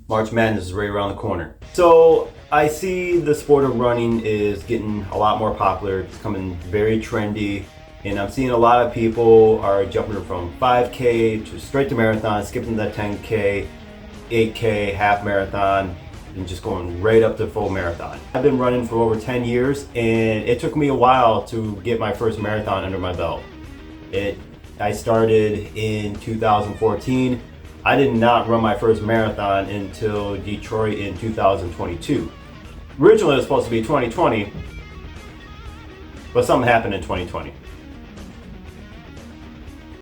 March Madness is right around the corner. So I see the sport of running is getting a lot more popular. It's becoming very trendy. And I'm seeing a lot of people are jumping from 5K to straight to marathon, skipping that 10K, 8K, half marathon, and just going right up to full marathon. I've been running for over 10 years, and it took me a while to get my first marathon under my belt. I started in 2014. I did not run my first marathon until Detroit in 2022. Originally it was supposed to be 2020, but something happened in 2020.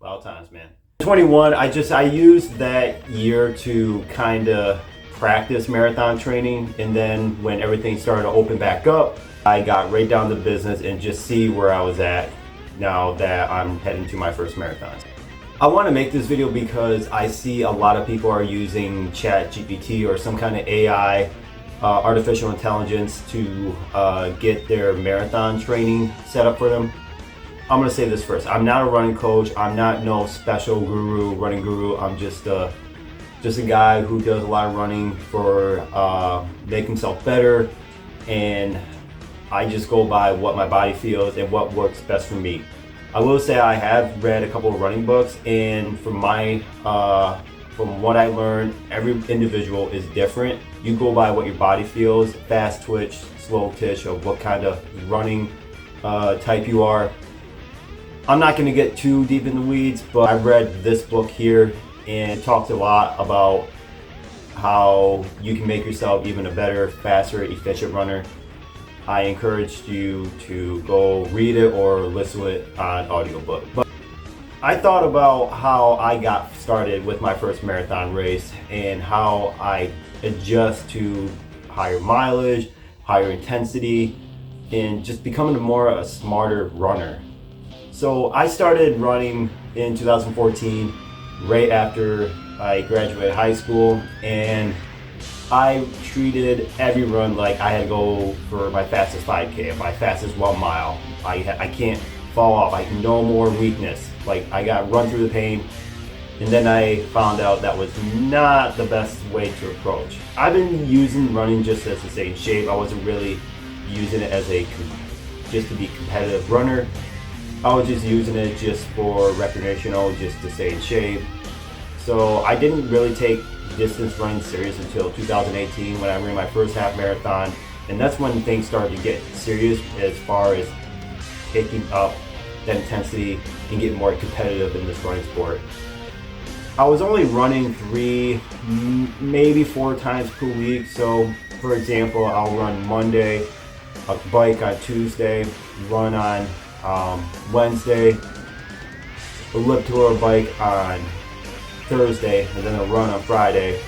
Wild times, man. 21, I used that year to kind of practice marathon training, and then when everything started to open back up, I got right down to business and just see where I was at now that I'm heading to my first marathon. I want to make this video because I see a lot of people are using ChatGPT or some kind of AI, artificial intelligence, to get their marathon training set up for them. I'm going to say this first. I'm not a running coach. I'm not no special guru, running guru. I'm just a guy who does a lot of running for make himself better, and I just go by what my body feels and what works best for me. I will say I have read a couple of running books, and from what I learned, every individual is different. You go by what your body feels, fast twitch, slow twitch, or what kind of running type you are. I'm not going to get too deep in the weeds, but I read this book here, and it talks a lot about how you can make yourself even a better, faster, efficient runner. I encourage you to go read it or listen to it on audiobook. But I thought about how I got started with my first marathon race and how I adjust to higher mileage, higher intensity, and just becoming a smarter runner. So I started running in 2014, right after I graduated high school, and I treated every run like I had to go for my fastest 5K, my fastest 1 mile. I can't fall off. No more weakness. Like, I got run through the pain, and then I found out that was not the best way to approach. I've been using running just as to stay in shape. I wasn't really using it as just to be a competitive runner. I was just using it just for recreational, just to stay in shape. So I didn't really take distance running serious until 2018 when I ran my first half marathon, and that's when things started to get serious as far as taking up that intensity and getting more competitive in this running sport. I was only running 3, maybe 4 times per week. So for example, I'll run Monday, a bike on Tuesday, run on Wednesday, a lip tour bike on Thursday, and then a run on Friday,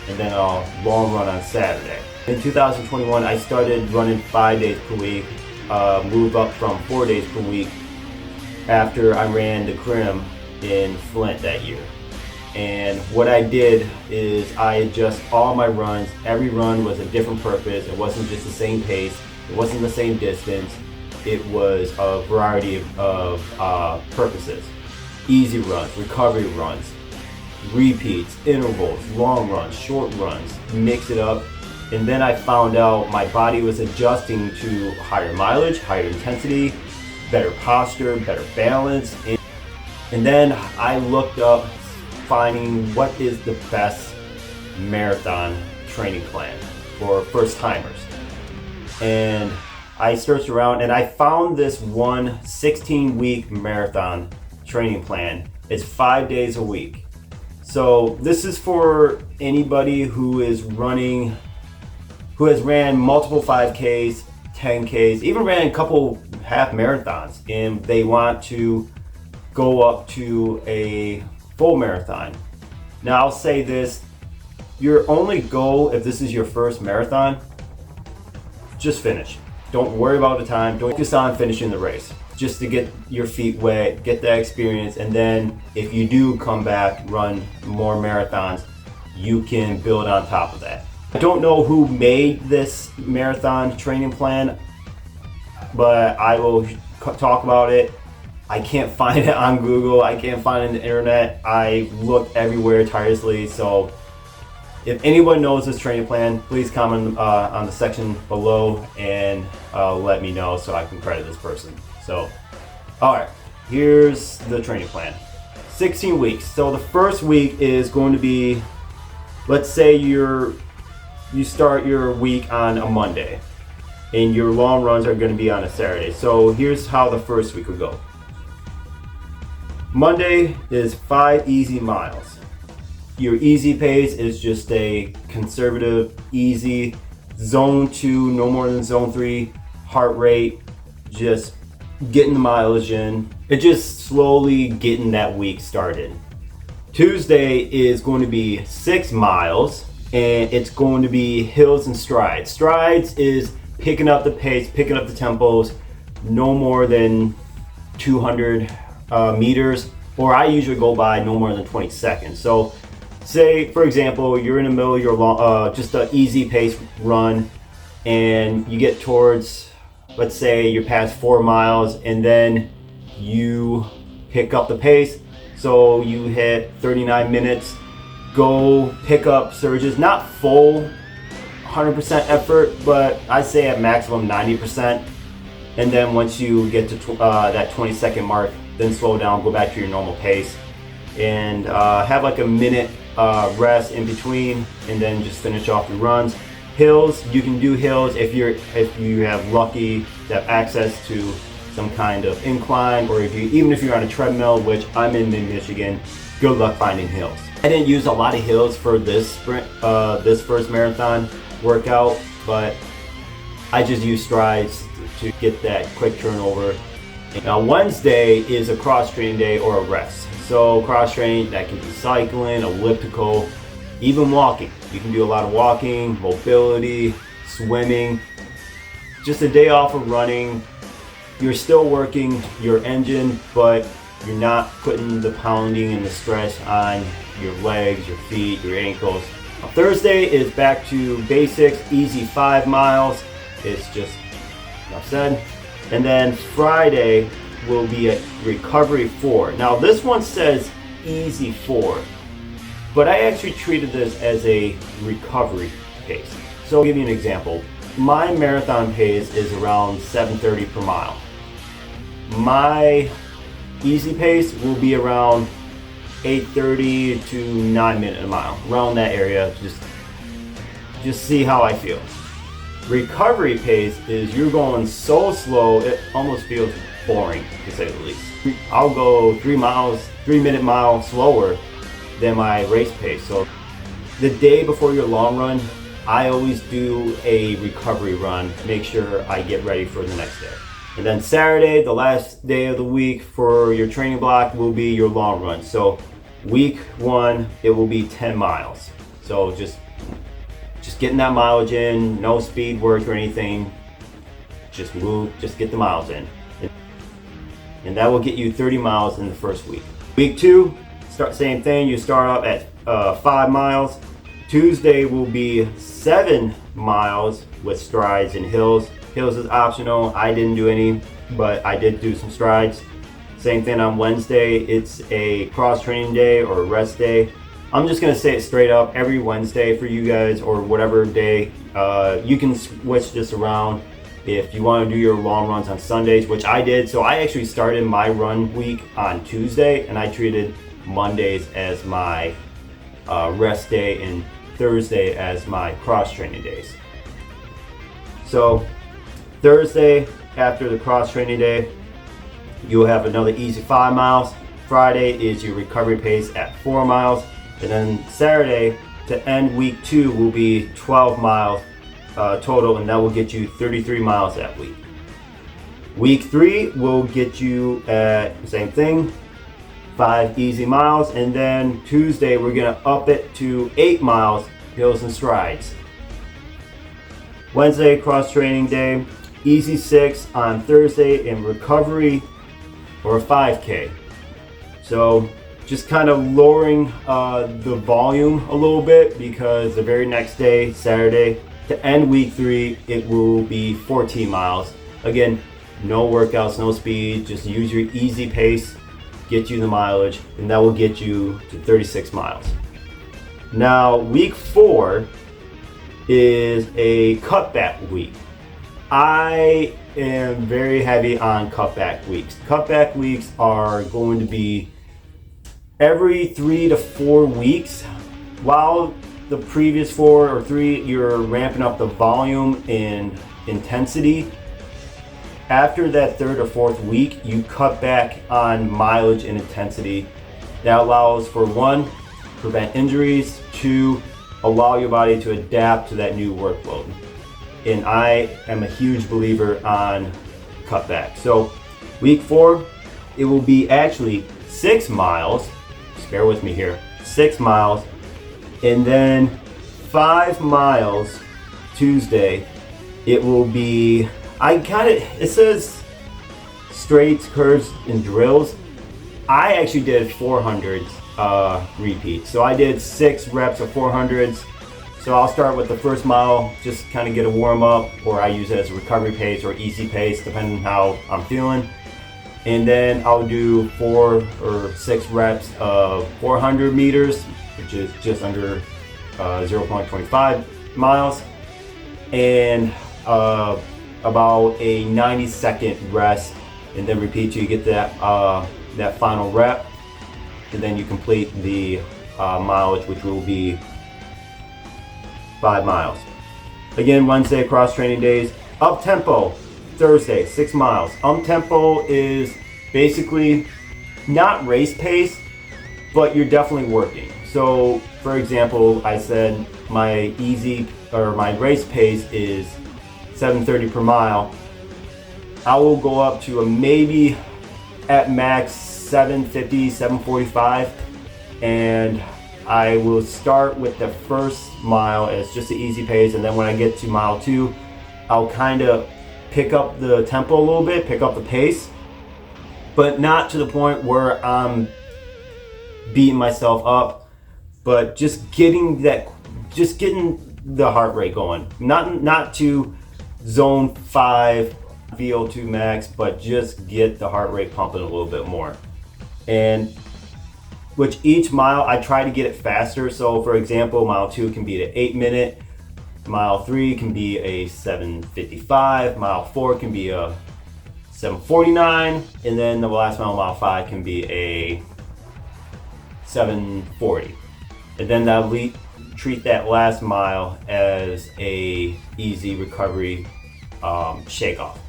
and then a long run on Saturday. In 2021, I started running 5 days per week, moved up from 4 days per week after I ran the Crim in Flint that year. And what I did is I adjust all my runs. Every run was a different purpose. It wasn't just the same pace. It wasn't the same distance. It was a variety of purposes. Easy runs, recovery runs, repeats, intervals, long runs, short runs, mix it up. And then I found out my body was adjusting to higher mileage, higher intensity, better posture, better balance. And then I looked up finding what is the best marathon training plan for first timers. And I searched around and I found this one 16-week marathon training plan. It's 5 days a week. So this is for anybody who is running, who has ran multiple 5Ks, 10Ks, even ran a couple half marathons, and they want to go up to a full marathon. Now I'll say this, your only goal if this is your first marathon, just finish. Don't worry about the time, don't focus on finishing the race. Just to get your feet wet, get that experience, and then if you do come back, run more marathons, you can build on top of that. I don't know who made this marathon training plan, but I will talk about it. I can't find it on Google, I can't find it on the internet. I looked everywhere tirelessly, so If anyone knows this training plan, please comment on the section below and let me know so I can credit this person. So, all right, here's the training plan. 16 weeks. So the first week is going to be, let's say you start your week on a Monday and your long runs are going to be on a Saturday. So here's how the first week will go. Monday is 5 easy miles. Your easy pace is just a conservative, easy, zone 2, no more than zone 3 heart rate, just getting the mileage in. It's just slowly getting that week started. Tuesday is going to be 6 miles and it's going to be hills and strides. Strides is picking up the pace, picking up the tempos, no more than 200 meters, or I usually go by no more than 20 seconds. So say, for example, you're in the middle of your just an easy pace run and you get towards, let's say you're past 4 miles and then you pick up the pace. So you hit 39 minutes, go pick up surges, not full 100% effort, but I say at maximum 90%. And then once you get to that 20-second mark, then slow down, go back to your normal pace and have like a minute rest in between, and then just finish off your runs. Hills, you can do hills if you have lucky to have access to some kind of incline, or even if you're on a treadmill, which I'm in mid-Michigan, good luck finding hills. I didn't use a lot of hills for this sprint, this first marathon workout, but I just used strides to get that quick turnover. Now Wednesday is a cross training day or a rest. So cross training, that can be cycling, elliptical, even walking. You can do a lot of walking, mobility, swimming. Just a day off of running. You're still working your engine, but you're not putting the pounding and the stress on your legs, your feet, your ankles. Now, Thursday is back to basics, easy 5 miles. It's just enough said. And then Friday will be a recovery 4. Now this one says easy 4, but I actually treated this as a recovery pace. So I'll give you an example. My marathon pace is around 7:30 per mile. My easy pace will be around 8:30 to 9 minutes a mile, around that area. Just see how I feel. Recovery pace is you're going so slow it almost feels boring, to say the least. I'll go 3-minute mile slower than my race pace. So the day before your long run, I always do a recovery run, make sure I get ready for the next day. And then Saturday, the last day of the week for your training block, will be your long run. So week 1, it will be 10 miles. So just getting that mileage in, no speed work or anything. Just move, just get the miles in. And that will get you 30 miles in the first week. Week 2, same thing, you start off at 5 miles. Tuesday will be 7 miles with strides and hills. Hills is optional, I didn't do any, but I did do some strides. Same thing on Wednesday, it's a cross training day or a rest day. I'm just gonna say it straight up, every Wednesday for you guys, or whatever day, you can switch this around if you want to do your long runs on Sundays, which I did. So I actually started my run week on Tuesday, and I treated Mondays as my rest day and Thursday as my cross training days. So Thursday, after the cross training day, you'll have another easy 5 miles. Friday is your recovery pace at 4 miles. And then Saturday, to end week 2, will be 12 miles total, and that will get you 33 miles that week. Week 3 will get you at the same thing, 5 easy miles, and then Tuesday we're gonna up it to 8 miles, hills and strides. Wednesday, cross training day, easy 6 on Thursday, and recovery or a 5K. So just kind of lowering the volume a little bit, because the very next day, Saturday, to end week 3, it will be 14 miles. Again, no workouts, no speed, just use your easy pace, get you the mileage, and that will get you to 36 miles. Now, week 4 is a cutback week. I am very heavy on cutback weeks. Cutback weeks are going to be every 3 to 4 weeks. While the previous 4 or 3, you're ramping up the volume and intensity. After that 3rd or 4th week, you cut back on mileage and intensity. That allows for 1, prevent injuries, 2, allow your body to adapt to that new workload. And I am a huge believer on cutback. So week 4, it will be actually 6 miles. Just bear with me here. 6 miles. And then 5 miles Tuesday. It will be, it says straights, curves, and drills. I actually did 400s repeat. So I did 6 reps of 400s. So I'll start with the first mile, just kind of get a warm up, or I use it as a recovery pace or easy pace, depending on how I'm feeling. And then I'll do 4 or 6 reps of 400 meters, which is just under 0.25 miles, and about a 90-second rest, and then repeat till you get that final rep, and then you complete the mileage, which will be 5 miles. Again, Wednesday, cross training days. Up tempo, Thursday, 6 miles. Up tempo is basically not race pace, but you're definitely working. So, for example, I said my race pace is 7:30 per mile. I will go up to a maybe at max 7:50, 7:45, and I will start with the first mile as just an easy pace, and then when I get to mile 2, I'll kind of pick up the tempo a little bit, pick up the pace, but not to the point where I'm beating myself up, but just getting the heart rate going. Not to zone 5 VO2 max, but just get the heart rate pumping a little bit more. And which each mile I try to get it faster. So for example, mile 2 can be an 8-minute, mile 3 can be a 7:55, mile 4 can be a 7:49, and then the last mile 5 can be a 7:40. And then that'll treat that last mile as a easy recovery shake off.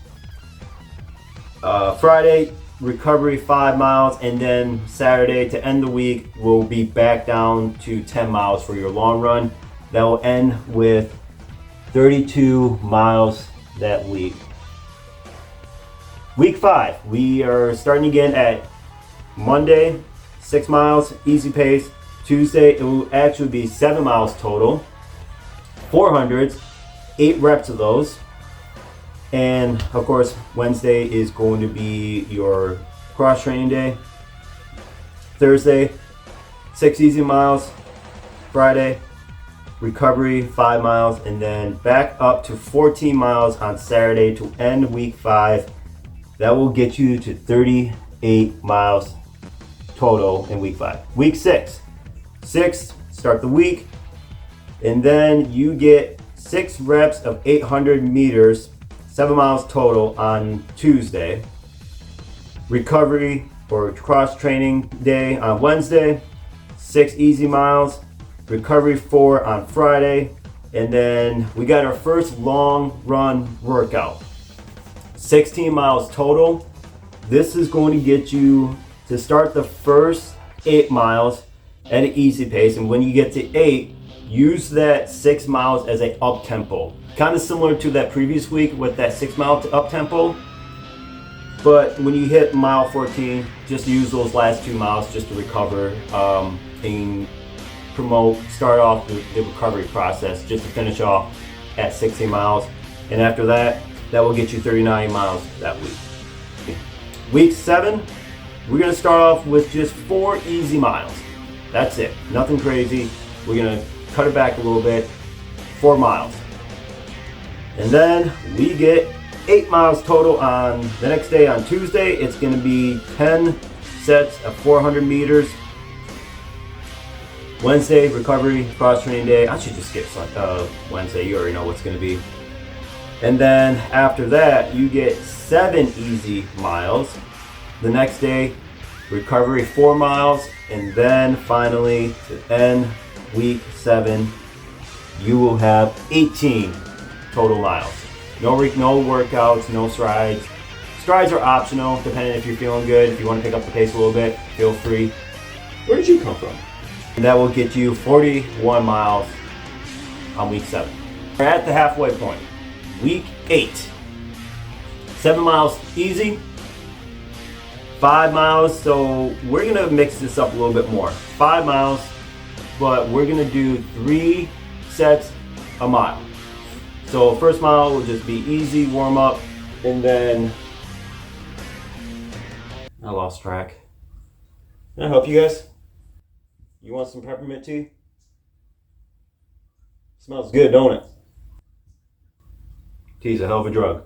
Friday, recovery 5 miles, and then Saturday to end the week we'll be back down to 10 miles for your long run. That will end with 32 miles that week. Week 5, we are starting again at Monday, 6 miles, easy pace. Tuesday, it will actually be 7 miles total, 400s, 8 reps of those. And of course, Wednesday is going to be your cross training day. Thursday, 6 easy miles. Friday, recovery 5 miles, and then back up to 14 miles on Saturday to end week 5. That will get you to 38 miles total in week 5. Week 6, start the week, and then you get 6 reps of 800 meters, 7 miles total on Tuesday. Recovery or cross training day on Wednesday, 6 easy miles. Recovery 4 on Friday. And then we got our first long run workout. 16 miles total. This is going to get you to start the first 8 miles at an easy pace. And when you get to 8, use that 6 miles as a up tempo. Kind of similar to that previous week with that 6 mile up tempo. But when you hit mile 14, just use those last 2 miles just to recover and start off the recovery process just to finish off at 60 miles. And after that, that will get you 39 miles that week. Week 7, we're gonna start off with just 4 easy miles. That's it, nothing crazy. We're gonna cut it back a little bit, 4 miles. And then we get 8 miles total on the next day on Tuesday. It's gonna be 10 sets of 400 meters, Wednesday, recovery, cross training day. I should just skip Wednesday, you already know what's gonna be. And then after that, you get 7 easy miles. The next day, recovery 4 miles, and then finally to end week 7, you will have 18 total miles. No workouts, no strides. Strides are optional, depending if you're feeling good. If you want to pick up the pace a little bit, feel free. Where did you come from? And that will get you 41 miles on week 7. We're at the halfway point. Week 8. 7 miles easy. 5 miles, so we're gonna mix this up a little bit more. 5 miles, but we're gonna do 3 sets a mile. So first mile will just be easy warm up, and then I lost track. Can I help you guys? You want some peppermint tea? Smells good, don't it? Tea's a hell of a drug.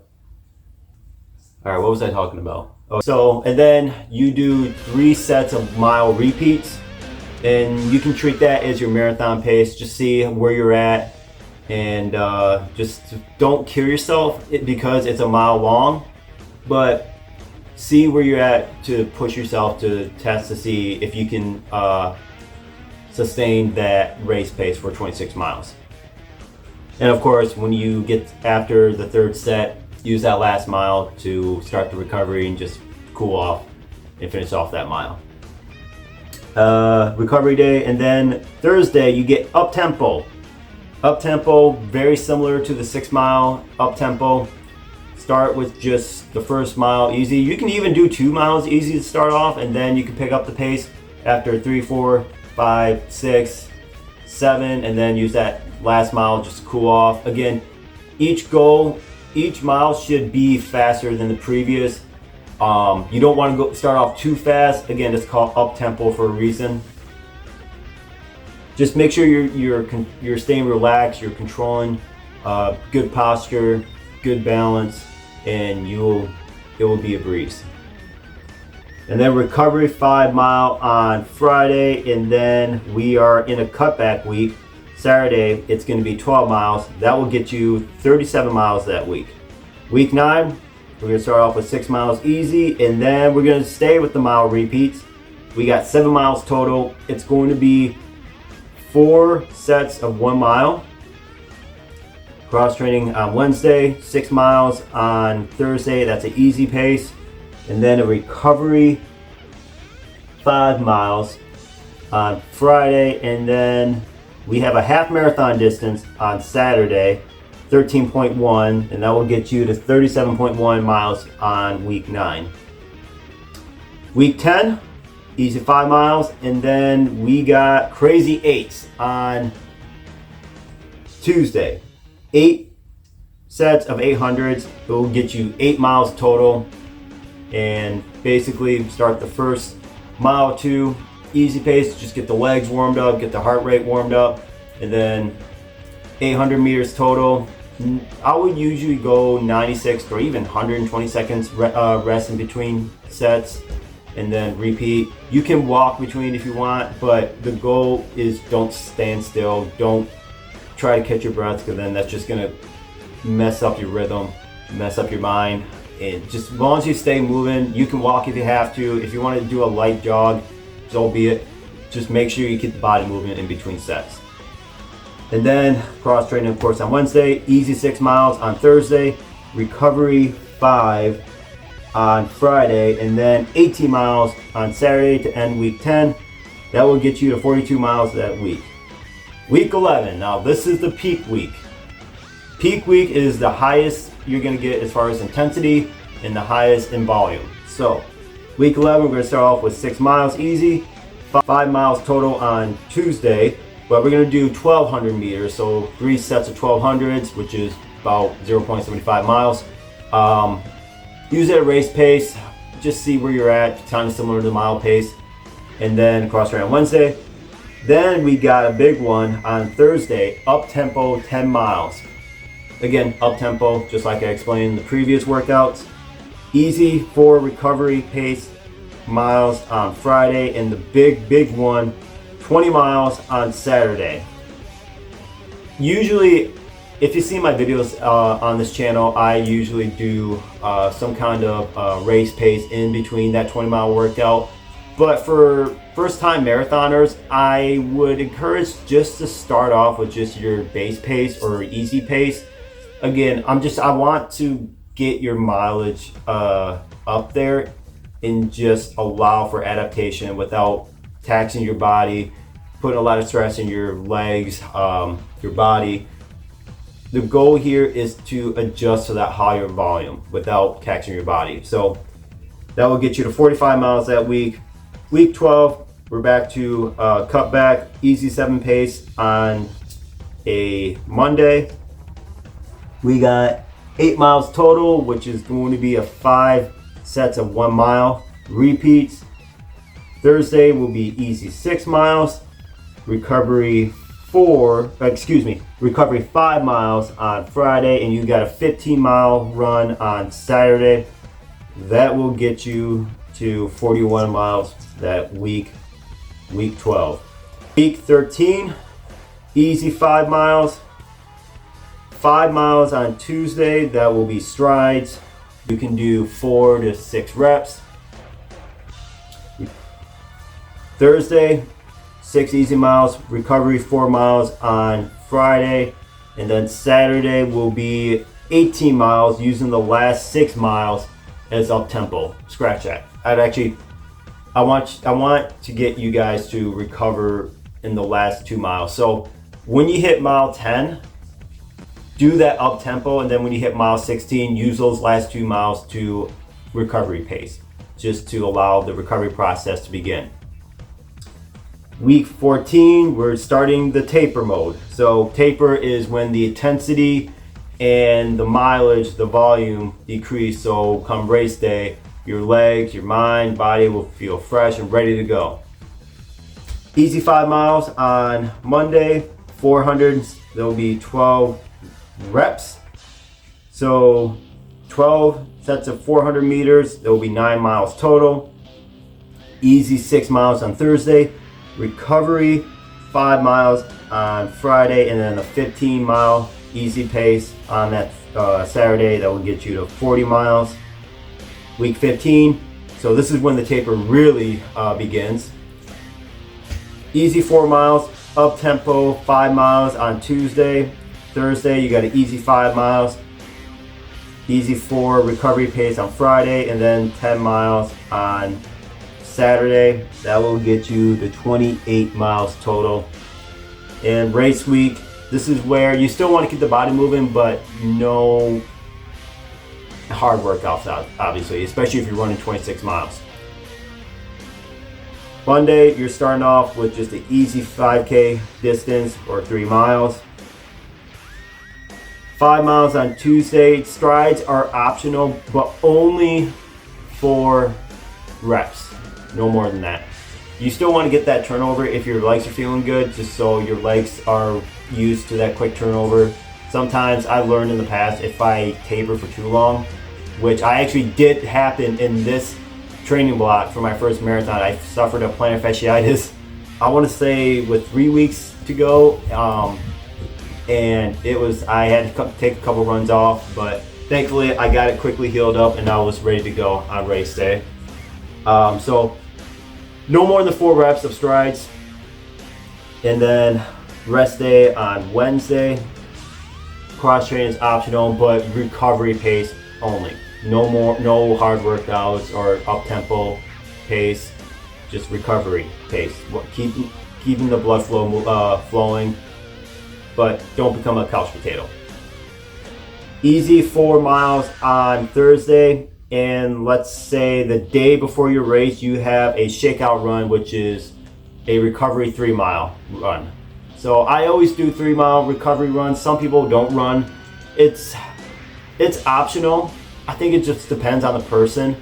All right, what was I talking about? Oh, so, and then you do 3 sets of mile repeats, and you can treat that as your marathon pace. Just see where you're at, and just don't kill yourself because it's a mile long, but see where you're at to push yourself to test to see if you can sustain that race pace for 26 miles. And of course, when you get after the 3rd set, use that last mile to start the recovery and just cool off and finish off that mile. Recovery day, and then Thursday you get up tempo. Up tempo, very similar to the 6 mile up tempo. Start with just the first mile easy. You can even do 2 miles easy to start off, and then you can pick up the pace after 3, 4, 5, 6, 7, and then use that last mile just to cool off. Again, each mile should be faster than the previous. You don't want to start off too fast. Again, it's called up tempo for a reason. Just make sure you're staying relaxed, you're controlling, good posture, good balance, and it will be a breeze. And then recovery 5 mile on Friday, and then we are in a cutback week. Saturday, it's going to be 12 miles. That will get you 37 miles that week. Week 9, we're going to start off with 6 miles easy, and then we're going to stay with the mile repeats. We got 7 miles total. It's going to be 4 sets of 1 mile. Cross training on Wednesday, 6 miles on Thursday. That's an easy pace. And then a recovery 5 miles on Friday, and then we have a half marathon distance on Saturday, 13.1, and that will get you to 37.1 miles on week 9. Week 10, easy 5 miles, and then we got crazy 8s on Tuesday. 8 sets of 800s. It will get you 8 miles total, and basically start the first mile or 2 easy pace, just get the legs warmed up, get the heart rate warmed up, and then 800 meters total. I would usually go 96 or even 120 seconds rest in between sets, and then repeat. You can walk between if you want, but the goal is don't stand still. Don't try to catch your breath, because then that's just gonna mess up your rhythm, mess up your mind. And just as long as you stay moving, you can walk if you have to. If you want to do a light jog, so be it. Just make sure you keep the body movement in between sets. And then cross training, of course, on Wednesday, easy 6 miles on Thursday, recovery 5 on Friday, and then 18 miles on Saturday to end week 10. That will get you to 42 miles that week. Week 11, now this is the peak week. Peak week is the highest you're gonna get as far as intensity and the highest in volume. So week 11, we're gonna start off with 6 miles easy, 5 miles total on Tuesday, but we're gonna do 1,200 meters, so 3 sets of 1,200s, which is about 0.75 miles. Use it at race pace, just see where you're at, kind of similar to the mile pace, and then cross train on Wednesday. Then we got a big one on Thursday, up tempo 10 miles. Again, up tempo, just like I explained in the previous workouts. Easy for recovery pace miles on Friday, and the big one, 20 miles on Saturday. Usually, if you see my videos on this channel, I usually do some kind of race pace in between that 20-mile workout. But for first-time marathoners, I would encourage just to start off with just your base pace or easy pace. Again, I want to get your mileage up there and just allow for adaptation without taxing your body, putting a lot of stress in your legs, your body. The goal here is to adjust to that higher volume without taxing your body. So that will get you to 45 miles that week. Week 12, we're back to cut back, easy 7 pace on a Monday. We got 8 miles total, which is going to be a 5 sets of 1 mile repeats. Thursday will be easy 6 miles, recovery 5 miles on Friday, and you got a 15-mile run on Saturday. That will get you to 41 miles that week 12. Week 13, easy 5 miles. 5 miles on Tuesday, that will be strides. You can do 4 to 6 reps. Thursday, 6 easy miles, recovery 4 miles on Friday, and then Saturday will be 18 miles using the last 6 miles as up tempo. Scratch that. I want to get you guys to recover in the last 2 miles. So when you hit mile 10, do that up tempo, and then when you hit mile 16, use those last 2 miles to recovery pace, just to allow the recovery process to begin. Week 14, we're starting the taper mode. So taper is when the intensity and the mileage, the volume decrease. So come race day, your legs, your mind, body will feel fresh and ready to go. Easy 5 miles on Monday, 400s, there'll be 12 reps. So 12 sets of 400 meters, there will be 9 miles total. Easy 6 miles on Thursday, recovery 5 miles on Friday, and then a 15-mile easy pace on that Saturday that will get you to 40 miles. Week 15, so this is when the taper really begins. Easy 4 miles, up tempo 5 miles on Tuesday. Thursday, you got an easy 5 miles, easy 4 recovery pace on Friday, and then 10 miles on Saturday. That will get you to 28 miles total. And race week, this is where you still want to keep the body moving, but no hard workouts, obviously, especially if you're running 26 miles. Monday, you're starting off with just an easy 5K distance or 3 miles. 5 miles on Tuesday. Strides are optional, but only for reps. No more than that. You still want to get that turnover if your legs are feeling good, just so your legs are used to that quick turnover. Sometimes I've learned in the past, if I taper for too long, which I actually did happen in this training block for my first marathon, I suffered a plantar fasciitis, I want to say with 3 weeks to go, and I had to take a couple runs off, but thankfully I got it quickly healed up and I was ready to go on race day. So no more than 4 reps of strides, and then rest day on Wednesday. Cross training is optional, but recovery pace only. No hard workouts or up tempo pace, just recovery pace. Keeping the blood flow flowing, but don't become a couch potato. Easy 4 miles on Thursday, and let's say the day before your race you have a shakeout run, which is a recovery 3-mile run. So I always do 3-mile recovery runs. Some people don't run. It's optional. I think it just depends on the person.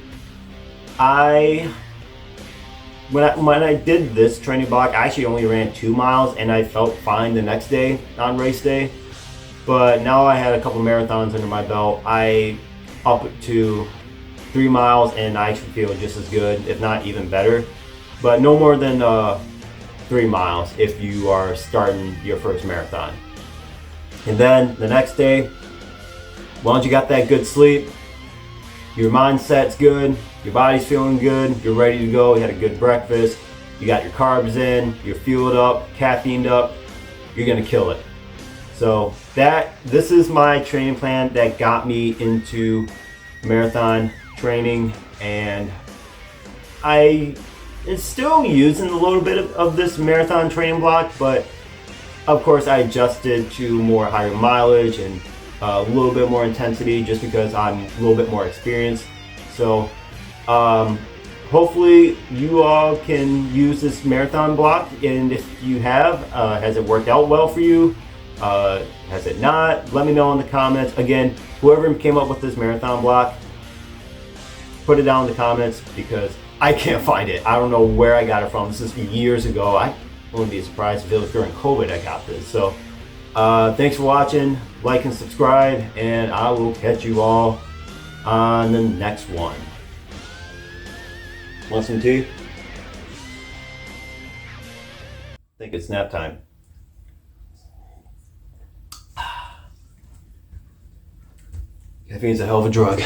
When I did this training block, I actually only ran 2 miles and I felt fine the next day on race day. But now I had a couple marathons under my belt, I up it to 3 miles and I actually feel just as good, if not even better. But no more than 3 miles if you are starting your first marathon. And then the next day, as long as you got that good sleep, your mindset's good, your body's feeling good, you're ready to go, you had a good breakfast, you got your carbs in, you're fueled up, caffeined up, you're gonna kill it. So this is my training plan that got me into marathon training, and I is still using a little bit of this marathon training block, but of course I adjusted to more higher mileage and a little bit more intensity just because I'm a little bit more experienced. So hopefully you all can use this marathon block, and if you have, has it worked out well for you? Has it not? Let me know in the comments. Again, whoever came up with this marathon block, put it down in the comments because I can't find it. I don't know where I got it from. This is years ago. I wouldn't be surprised if it was during COVID I got this. So thanks for watching. Like and subscribe, and I will catch you all on the next one. Want some tea? I think it's nap time. Caffeine's a hell of a drug.